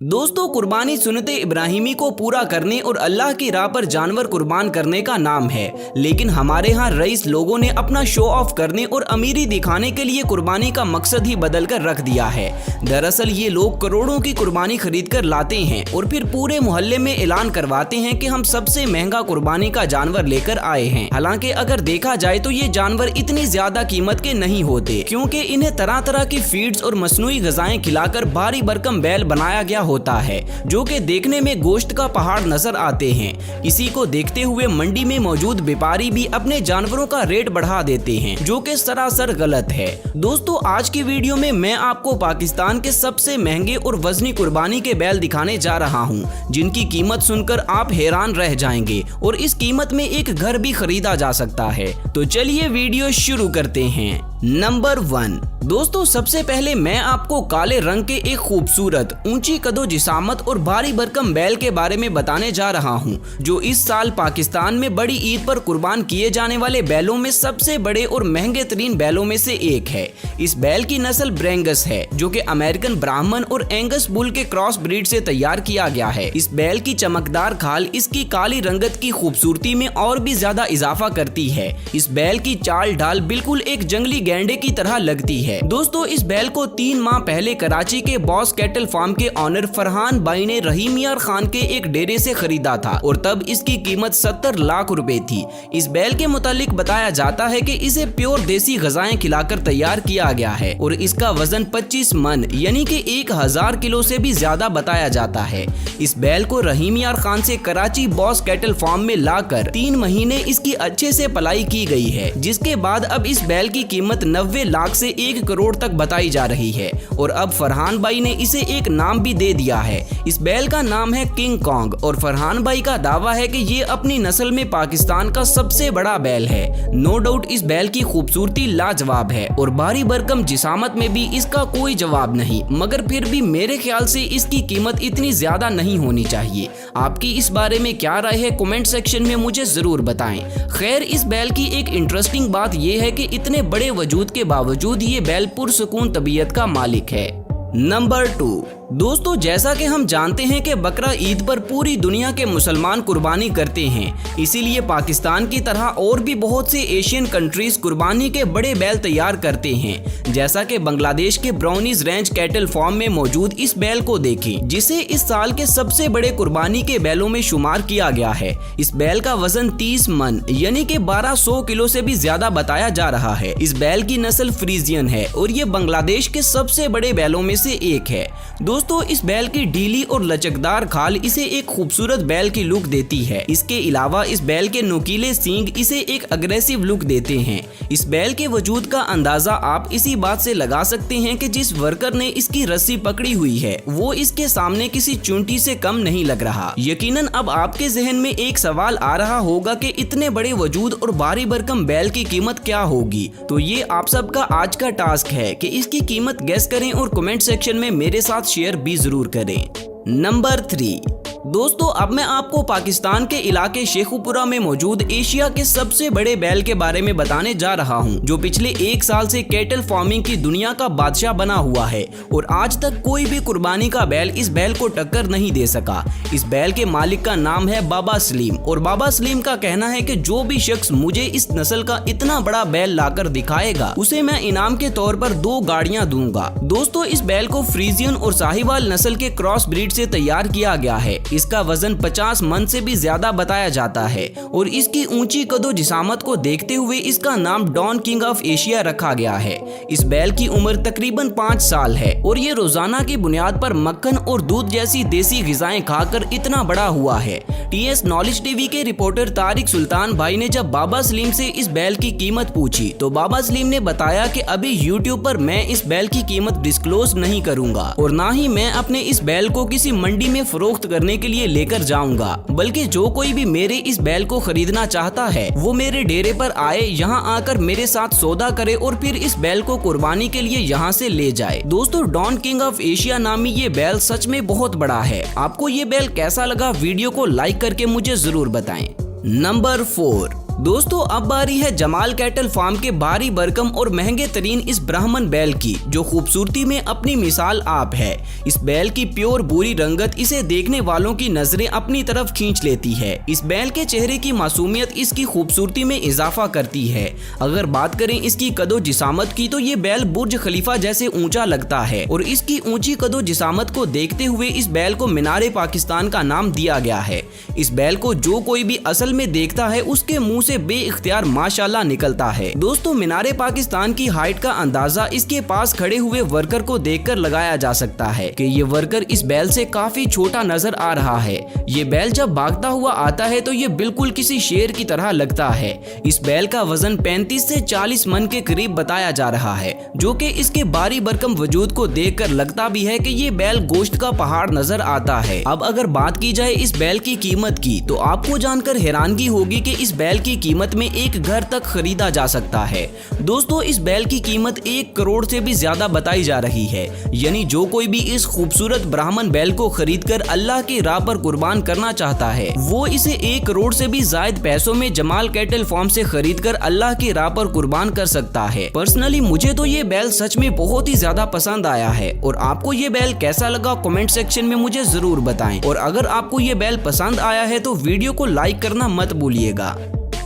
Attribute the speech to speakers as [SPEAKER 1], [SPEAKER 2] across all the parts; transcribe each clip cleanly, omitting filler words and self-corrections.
[SPEAKER 1] दोस्तों, कुर्बानी सुन्नत इब्राहिमी को पूरा करने और अल्लाह की राह पर जानवर कुर्बान करने का नाम है। लेकिन हमारे यहाँ रईस लोगों ने अपना शो ऑफ करने और अमीरी दिखाने के लिए कुर्बानी का मकसद ही बदल कर रख दिया है। दरअसल ये लोग करोड़ों की कुर्बानी खरीद कर लाते हैं और फिर पूरे मोहल्ले में ऐलान करवाते हैं कि हम सबसे महंगा कुर्बानी का जानवर लेकर आए हैं। हालांकि अगर देखा जाए तो ये जानवर इतनी ज्यादा कीमत के नहीं होते, क्योंकि इन्हें तरह तरह की फीड्स और मसनूई ग़िज़ाएं खिलाकर भारी भरकम बैल बनाया गया होता है, जो कि देखने में गोश्त का पहाड़ नजर आते हैं। इसी को देखते हुए मंडी में मौजूद व्यापारी भी अपने जानवरों का रेट बढ़ा देते हैं, जो कि सरासर गलत है। दोस्तों, आज की वीडियो में मैं आपको पाकिस्तान के सबसे महंगे और वजनी कुर्बानी के बैल दिखाने जा रहा हूं, जिनकी कीमत सुनकर आप हैरान रह जाएंगे और इस कीमत में एक घर भी खरीदा जा सकता है। तो चलिए वीडियो शुरू करते हैं। नंबर 1। दोस्तों, सबसे पहले मैं आपको काले रंग के एक खूबसूरत, ऊंची कदो जिसामत और भारी भरकम बैल के बारे में बताने जा रहा हूं, जो इस साल पाकिस्तान में बड़ी ईद पर कुर्बान किए जाने वाले बैलों में सबसे बड़े और महंगे तरीन बैलों में से एक है। इस बैल की नस्ल ब्रेंगस है, जो कि अमेरिकन ब्राह्मण और एंगस बुल के क्रॉस ब्रीड से तैयार किया गया है। इस बैल की चमकदार खाल इसकी काली रंगत की खूबसूरती में और भी ज्यादा इजाफा करती है। इस बैल की चाल ढाल बिल्कुल एक जंगली गैंडे की तरह लगती है। दोस्तों, इस बैल को 3 माह पहले कराची के बॉस कैटल फार्म के ऑनर फरहान भाई ने रहीम यार खान के एक डेरे से खरीदा था और तब इसकी कीमत 70 लाख रुपए थी। इस बैल के मुतालिक बताया जाता है कि इसे प्योर देसी ग़िज़ाएं खिलाकर तैयार किया गया है और इसका वजन 25 मन यानी कि 1000 किलो से भी ज्यादा बताया जाता है। इस बैल को रहीम यार खान से कराची बॉस कैटल फार्म में लाकर 3 महीने इसकी अच्छे से पलाई की गई है, जिसके बाद अब इस बैल की कीमत 90 लाख से 1 करोड़ तक बताई जा रही है और अब फरहान भाई ने इसे एक नाम भी दे दिया है। इस बैल का नाम है किंग कॉन्ग और फरहान भाई का दावा है कि ये अपनी नस्ल में पाकिस्तान का सबसे बड़ा बैल है। नो डाउट इस बैल की खूबसूरती लाजवाब है और भारी भरकम जिसामत में भी इसका कोई जवाब नहीं, मगर फिर भी मेरे ख्याल से इसकी कीमत इतनी ज्यादा नहीं होनी चाहिए। आपकी इस बारे में क्या राय है, कमेंट सेक्शन में मुझे जरूर बताएं। खैर, इस बैल की एक इंटरेस्टिंग बात यह है कि इतने बड़े वजूद के बावजूद ये बैल पुरसुकून तबीयत का मालिक है। नंबर 2। दोस्तों, जैसा कि हम जानते हैं कि बकरा ईद पर पूरी दुनिया के मुसलमान कुर्बानी करते हैं, इसीलिए पाकिस्तान की तरह और भी बहुत से एशियन कंट्रीज कुर्बानी के बड़े बैल तैयार करते हैं। जैसा कि बांग्लादेश के ब्राउनीज रेंज कैटल फार्म में मौजूद इस बैल को देखें, जिसे इस साल के सबसे बड़े कुर्बानी के बैलों में शुमार किया गया है। इस बैल का वजन 30 मन यानी कि 1200 किलो से भी ज्यादा बताया जा रहा है। इस बैल की नस्ल फ्रीजियन है और ये बांग्लादेश के सबसे बड़े बैलों में से एक है। दोस्तों, इस बैल की ढीली और लचकदार खाल इसे एक खूबसूरत बैल की लुक देती है। इसके अलावा इस बैल के नुकीले सींग इसे एक अग्रेसिव लुक देते हैं। इस बैल के वजूद का अंदाजा आप इसी बात से लगा सकते हैं कि जिस वर्कर ने इसकी रस्सी पकड़ी हुई है वो इसके सामने किसी चुंटी से कम नहीं लग रहा। यकीनन अब आपके जहन में एक सवाल आ रहा होगा कि इतने बड़े वजूद और भारी भरकम बैल की कीमत क्या होगी। तो ये आप सबका आज का टास्क है कि इसकी कीमत गेस करें और कमेंट सेक्शन में मेरे साथ शेयर भी जरूर करें। नंबर 3। दोस्तों, अब मैं आपको पाकिस्तान के इलाके शेखुपुरा में मौजूद एशिया के सबसे बड़े बैल के बारे में बताने जा रहा हूं, जो पिछले 1 साल से कैटल फार्मिंग की दुनिया का बादशाह बना हुआ है और आज तक कोई भी कुर्बानी का बैल इस बैल को टक्कर नहीं दे सका। इस बैल के मालिक का नाम है बाबा सलीम और बाबा सलीम का कहना है कि जो भी शख्स मुझे इस नस्ल का इतना बड़ा बैल लाकर दिखाएगा उसे मैं इनाम के तौर पर 2 गाड़ियां दूंगा। दोस्तों, इस बैल को फ्रीजियन और साहिवाल नस्ल के क्रॉस ब्रीड से तैयार किया गया है। इसका वजन 50 मन से भी ज्यादा बताया जाता है और इसकी ऊंची कदो जिसामत को देखते हुए इसका नाम डॉन किंग ऑफ एशिया रखा गया है। इस बैल की उम्र तकरीबन 5 साल है और ये रोजाना की बुनियाद पर मक्खन और दूध जैसी देसी ग़िज़ाएं खाकर इतना बड़ा हुआ है। TS नॉलेज टीवी के रिपोर्टर तारिक सुल्तान भाई ने जब बाबा सलीम से इस बैल की कीमत पूछी तो बाबा सलीम ने बताया कि अभी यूट्यूब पर मैं इस बैल की कीमत डिस्क्लोज नहीं करूंगा और ना ही मैं अपने इस बैल को किसी मंडी में फरोख्त करने के लिए लेकर जाऊंगा, बल्कि जो कोई भी मेरे इस बैल को खरीदना चाहता है वो मेरे डेरे पर आए, यहाँ आकर मेरे साथ सौदा करे और फिर इस बैल को कुर्बानी के लिए यहाँ से ले जाए। दोस्तों, डॉन किंग ऑफ एशिया नामी ये बैल सच में बहुत बड़ा है। आपको ये बैल कैसा लगा, वीडियो को लाइक करके मुझे जरूर बताएं। नंबर 4। दोस्तों अब बारी है जमाल कैटल फार्म के भारी भरकम और महंगे तरीन इस ब्राह्मण बैल की, जो खूबसूरती में अपनी मिसाल आप है। इस बैल की प्योर भूरी रंगत इसे देखने वालों की नजरें अपनी तरफ खींच लेती है। इस बैल के चेहरे की मासूमियत इसकी खूबसूरती में इजाफा करती है। अगर बात करें इसकी कदो जिसामत की तो ये बैल बुर्ज खलीफा जैसे ऊंचा लगता है और इसकी ऊंची कदो जिसामत को देखते हुए इस बैल को मीनारे पाकिस्तान का नाम दिया गया है। इस बैल को जो कोई भी असल में देखता है उसके मुंह से बेइख्तियार माशाल्लाह निकलता है। दोस्तों मीनारे पाकिस्तान की हाइट का अंदाजा इसके पास खड़े हुए वर्कर को देखकर लगाया जा सकता है कि ये वर्कर इस बैल से काफी छोटा नजर आ रहा है। ये बैल जब भागता हुआ आता है तो ये बिल्कुल किसी शेर की तरह लगता है। इस बैल का वजन 35 से 40 मन के करीब बताया जा रहा है, जो कि इसके भारी भरकम वजूद को देखकर लगता भी है कि ये बैल गोश्त का पहाड़ नजर आता है। अब अगर बात की जाए इस बैल की कीमत की तो आपको जानकर हैरानगी होगी कि इस बैल की कीमत में एक घर तक खरीदा जा सकता है। दोस्तों इस बैल की कीमत 1 करोड़ से भी ज्यादा बताई जा रही है। यानी जो कोई भी इस खूबसूरत ब्राह्मण बैल को खरीदकर अल्लाह की राह पर कुर्बान करना चाहता है वो इसे 1 करोड़ से भी ज्यादा पैसों में जमाल कैटल फार्म से खरीदकर अल्लाह की राह पर कुर्बान कर सकता है। पर्सनली मुझे तो ये बैल सच में बहुत ही ज्यादा पसंद आया है और आपको ये बैल कैसा लगा कमेंट सेक्शन में मुझे जरूर बताएं। और अगर आपको ये बैल पसंद आया है तो वीडियो को लाइक करना मत भूलिएगा।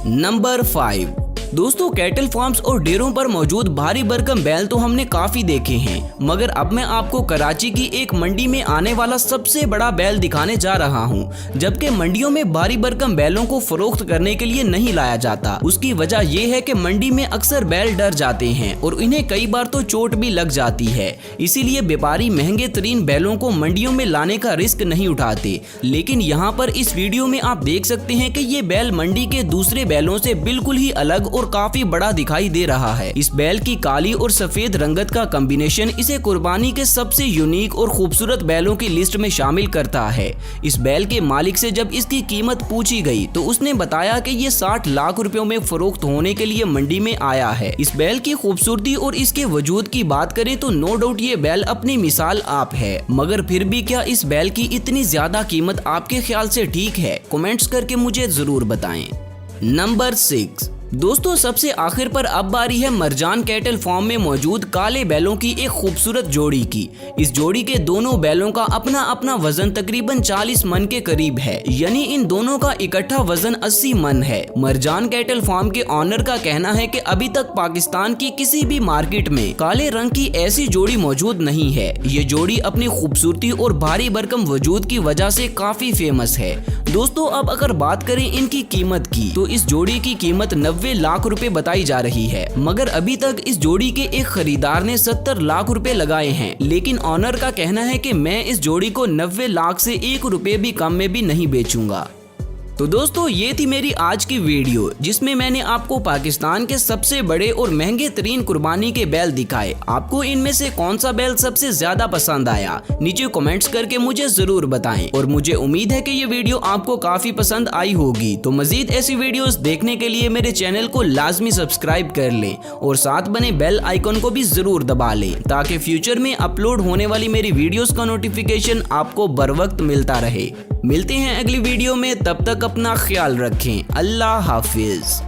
[SPEAKER 1] नंबर 5। दोस्तों कैटल फार्म्स और डेयरों पर मौजूद भारी भरकम बैल तो हमने काफी देखे हैं, मगर अब मैं आपको कराची की एक मंडी में आने वाला सबसे बड़ा बैल दिखाने जा रहा हूं। जबकि मंडियों में भारी भरकम बैलों को फरोख्त करने के लिए नहीं लाया जाता। उसकी वजह यह है कि मंडी में अक्सर बैल डर जाते हैं और इन्हें कई बार तो चोट भी लग जाती है। इसीलिए व्यापारी महंगे तरीन बैलों को मंडियों में लाने का रिस्क नहीं उठाते। लेकिन यहाँ पर इस वीडियो में आप देख सकते हैं कि ये बैल मंडी के दूसरे बैलों से बिल्कुल ही अलग और काफी बड़ा दिखाई दे रहा है। इस बैल की काली और सफेद रंगत का कॉम्बिनेशन इसे कुर्बानी के सबसे यूनिक और खूबसूरत बैलों की लिस्ट में शामिल करता है। इस बैल के मालिक से जब इसकी कीमत पूछी गई तो उसने बताया कि ये 60 लाख रुपयों में फरोख्त होने के लिए मंडी में आया है। इस बैल की खूबसूरती और इसके वजूद की बात करें तो नो डाउट ये बैल अपनी मिसाल आप है, मगर फिर भी क्या इस बैल की इतनी ज्यादा कीमत आपके ख्याल से ठीक है? कमेंट्स करके मुझे जरूर बताएं। नंबर 6। दोस्तों सबसे आखिर पर अब बारी है मरजान कैटल फार्म में मौजूद काले बैलों की एक खूबसूरत जोड़ी की। इस जोड़ी के दोनों बैलों का अपना अपना वजन तकरीबन 40 मन के करीब है, यानी इन दोनों का इकट्ठा वजन 80 मन है। मरजान कैटल फार्म के ऑनर का कहना है कि अभी तक पाकिस्तान की किसी भी मार्केट में काले रंग की ऐसी जोड़ी मौजूद नहीं है। ये जोड़ी अपनी खूबसूरती और भारी भरकम वजूद की वजह से काफी फेमस है। दोस्तों अब अगर बात करें इनकी कीमत की तो इस जोड़ी की कीमत 90 लाख रुपए बताई जा रही है, मगर अभी तक इस जोड़ी के एक खरीदार ने 70 लाख रुपए लगाए हैं। लेकिन ऑनर का कहना है कि मैं इस जोड़ी को 90 लाख से 1 रुपए भी कम में भी नहीं बेचूंगा। तो दोस्तों ये थी मेरी आज की वीडियो, जिसमें मैंने आपको पाकिस्तान के सबसे बड़े और महंगे तरीन कुर्बानी के बैल दिखाए। आपको इनमें से कौन सा बैल सबसे ज्यादा पसंद आया? नीचे कमेंट्स करके मुझे जरूर बताएं। और मुझे उम्मीद है कि ये वीडियो आपको काफी पसंद आई होगी। तो मजीद ऐसी वीडियोस देखने के लिए मेरे चैनल को लाजमी सब्सक्राइब कर लें और साथ बने बेल आइकन को भी जरूर दबा लें, ताकि फ्यूचर में अपलोड होने वाली मेरी वीडियोस का नोटिफिकेशन आपको बर वक्त मिलता रहे। मिलते हैं अगली वीडियो में, तब तक अपना ख्याल रखें। अल्लाह हाफिज।